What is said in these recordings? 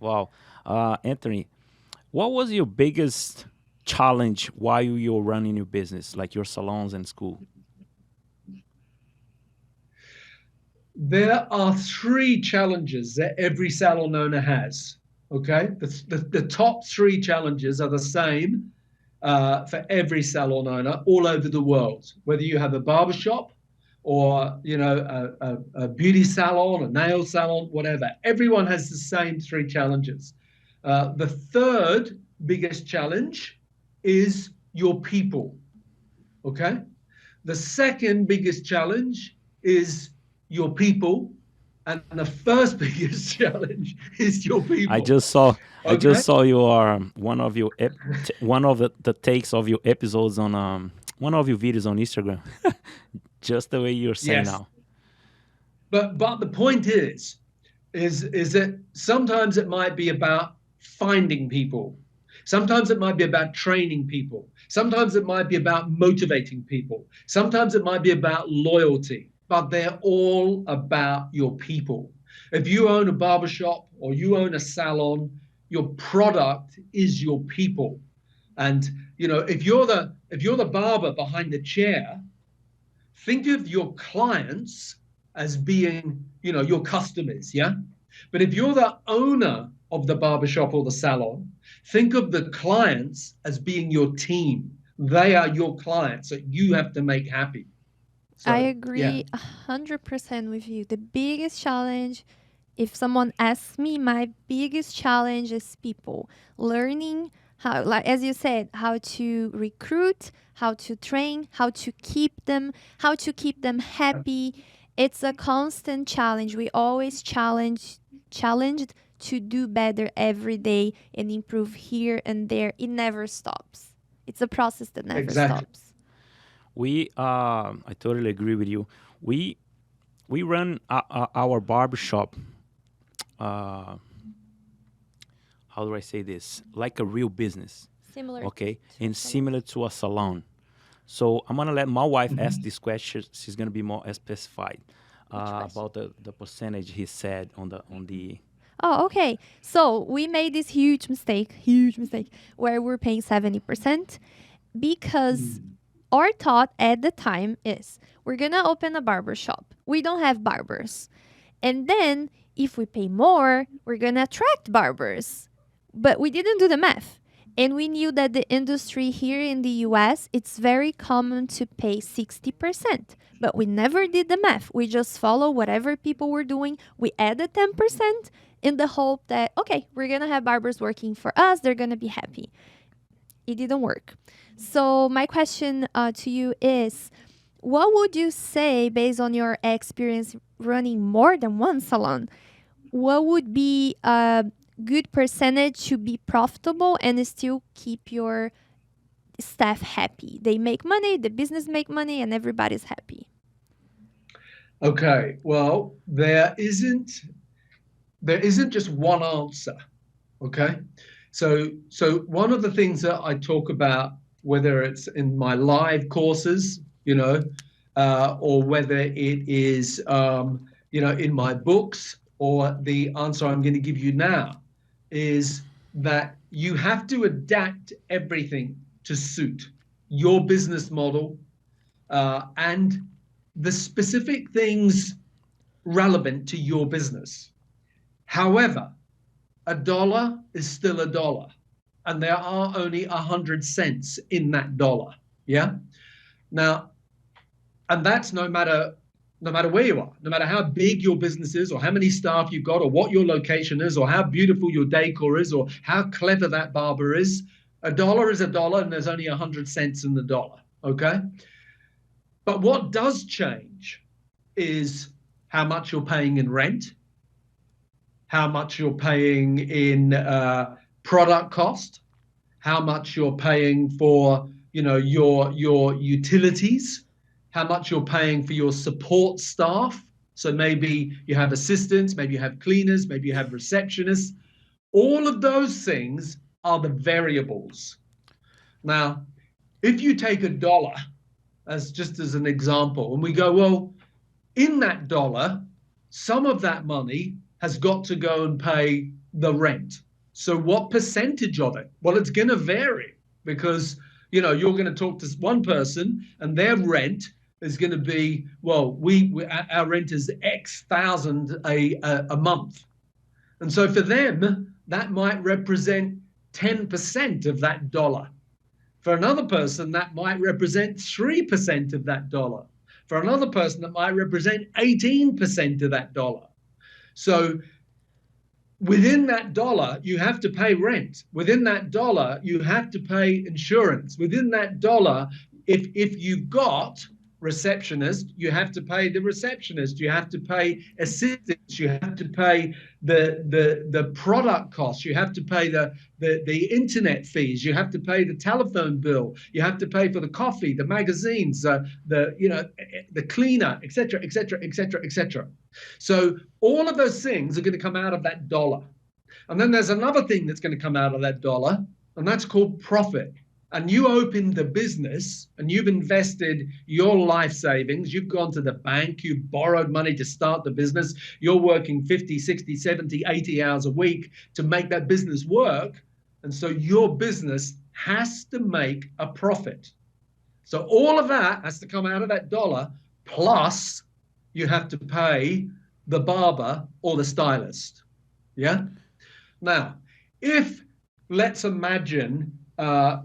Wow. Anthony, what was your biggest challenge while you were running your business, like your salons and school? There are three challenges that every salon owner has. Okay, the top three challenges are the same for every salon owner all over the world. Whether you have a barber shop or a beauty salon, a nail salon, whatever, everyone has the same three challenges. The third biggest challenge is your people. Okay, the second biggest challenge is your people. And the first biggest challenge is your I people. just saw I Okay? just saw your one of the takes of your episodes on one of your videos on Instagram. Just the way you're saying Yes. now. But the point is that sometimes it might be about finding people. Sometimes it might be about training people. Sometimes it might be about motivating people. Sometimes it might be about loyalty, but they're all about your people. If you own a barbershop or you own a salon, your product is your people. And if you're the barber behind the chair, think of your clients as being, your customers, yeah? But if you're the owner of the barbershop or the salon, think of the clients as being your team. They are your clients that you have to make happy. I So, yeah, agree 100% with you. The biggest challenge, if someone asks me, my biggest challenge is people learning how, like as you said, how to recruit, how to train, how to keep them happy. It's a constant challenge. We always challenged to do better every day and improve here and there. It never stops. It's a process that never exactly. stops. I totally agree with you. We we run our barbershop. Uh, how do I say this? Like a real business, Similar okay, to a and salon. similar to a salon. So I'm gonna let my wife ask Mhm. this question. She's gonna be more specified Which question? about the percentage he said on the. Oh, okay. So we made this huge mistake, where we're paying 70% because Mm. our thought at the time is we're gonna open a barber shop. We don't have barbers. And then if we pay more, we're gonna attract barbers. But we didn't do the math. And we knew that the industry here in the US, it's very common to pay 60%. But we never did the math. We just follow whatever people were doing. We added 10% in the hope that, okay, we're gonna have barbers working for us. They're gonna be happy. It didn't work. So, my question to you is, what would you say, based on your experience running more than one salon, what would be a good percentage to be profitable and still keep your staff happy? They make money, the business make money, and everybody's happy. Okay, well, there isn't just one answer. Okay, so one of the things that I talk about, whether it's in my live courses, or whether it is, in my books, or the answer I'm going to give you now, is that you have to adapt everything to suit your business model, and the specific things relevant to your business. However, a dollar is still a dollar, and there are only 100 cents in that dollar. Yeah. Now, and that's no matter where you are, no matter how big your business is, or how many staff you've got, or what your location is, or how beautiful your decor is, or how clever that barber is. A dollar is a dollar, and there's only 100 cents in the dollar. Okay. But what does change is how much you're paying in rent, how much you're paying in product cost, how much you're paying for your utilities, how much you're paying for your support staff. So maybe you have assistants, maybe you have cleaners, maybe you have receptionists. All of those things are the variables. Now, if you take a dollar as just as an example, and we go, well, in that dollar, some of that money has got to go and pay the rent. So what percentage of it? Well, it's going to vary because, you're going to talk to one person and their rent is going to be, well, our rent is X thousand a month. And so for them, that might represent 10% of that dollar. For another person, that might represent 3% of that dollar. For another person, that might represent 18% of that dollar. So within that dollar, you have to pay rent. Within that dollar, you have to pay insurance. Within that dollar, if you've got receptionist, you have to pay the receptionist. You have to pay assistants. You have to pay the product costs. You have to pay the internet fees. You have to pay the telephone bill. You have to pay for the coffee, the magazines, the cleaner, etc., etc., etc., etc. So all of those things are going to come out of that dollar. And then there's another thing that's going to come out of that dollar, and that's called profit. And you opened the business and you've invested your life savings. You've gone to the bank. You've borrowed money to start the business. You're working 50, 60, 70, 80 hours a week to make that business work. And so your business has to make a profit. So all of that has to come out of that dollar, plus you have to pay the barber or the stylist. Yeah? Now, if, let's imagine,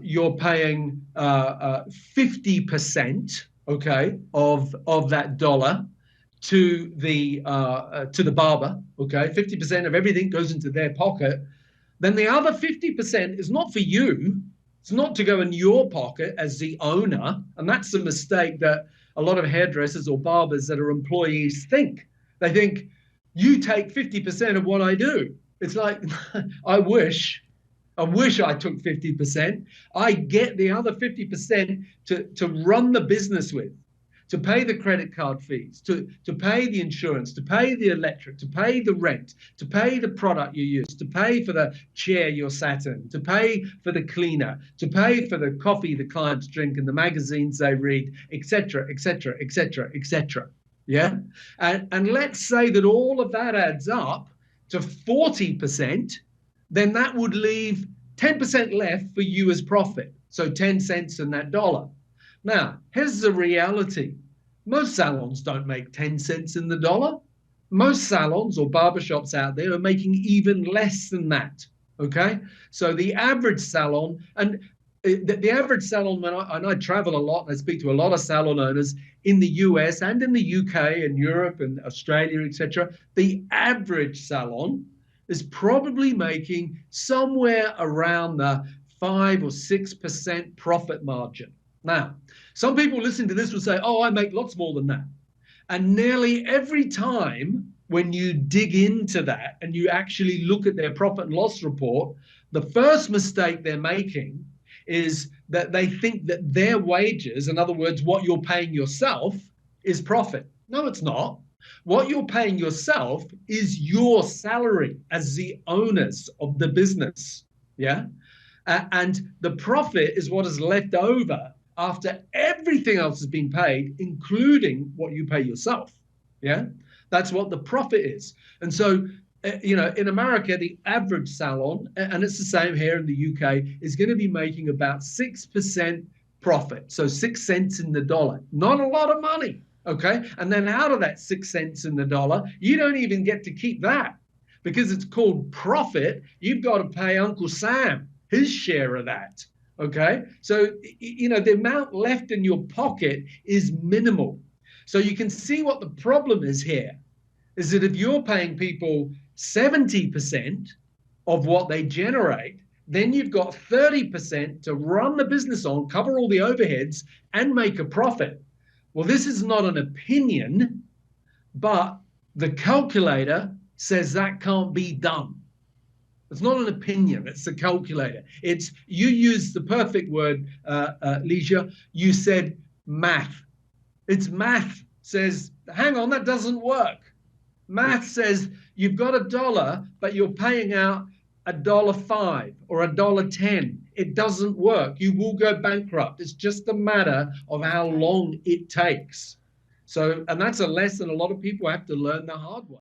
you're paying 50%, okay, of that dollar to the barber, okay, 50% of everything goes into their pocket. Then the other 50% is not for you. It's not to go in your pocket as the owner, and that's a mistake that a lot of hairdressers or barbers that are employees think. They think you take 50% of what I do. It's like, I wish I took 50%. I get the other 50% to run the business with, to pay the credit card fees, to pay the insurance, to pay the electric, to pay the rent, to pay the product you use, to pay for the chair you're sat in, to pay for the cleaner, to pay for the coffee the clients drink and the magazines they read, etc., etc., etc., etc. Yeah? And let's say that all of that adds up to 40%, then that would leave 10% left for you as profit. So 10 cents in that dollar. Now, here's the reality. Most salons don't make 10 cents in the dollar. Most salons or barbershops out there are making even less than that. Okay? So the average salon, and the average salon, and I travel a lot and I speak to a lot of salon owners in the US and in the UK and Europe and Australia, etc. The average salon is probably making somewhere around the 5 or 6% profit margin. Now, some people listening to this will say, oh, I make lots more than that. And nearly every time when you dig into that and you actually look at their profit and loss report, the first mistake they're making is that they think that their wages, in other words, what you're paying yourself, is profit. No, it's not. What you're paying yourself is your salary as the owners of the business. Yeah. And the profit is what is left over after everything else has been paid, including what you pay yourself. Yeah. That's what the profit is. And so, in America, the average salon, and it's the same here in the UK, is going to be making about 6% profit. So 6 cents in the dollar. Not a lot of money. Okay. And then out of that 6 cents in the dollar, you don't even get to keep that because it's called profit. You've got to pay Uncle Sam his share of that. Okay. So, the amount left in your pocket is minimal. So you can see what the problem is here is that if you're paying people 70% of what they generate, then you've got 30% to run the business on, cover all the overheads, and make a profit. Well, this is not an opinion, but the calculator says that can't be done. It's not an opinion, it's the calculator. It's, you used the perfect word, Leisha. You said math. It's math says, hang on, that doesn't work. Math says you've got $1, but you're paying out $1.05 or $1.10. It doesn't work. You will go bankrupt. It's just a matter of how long it takes. So, and that's a lesson a lot of people have to learn the hard way.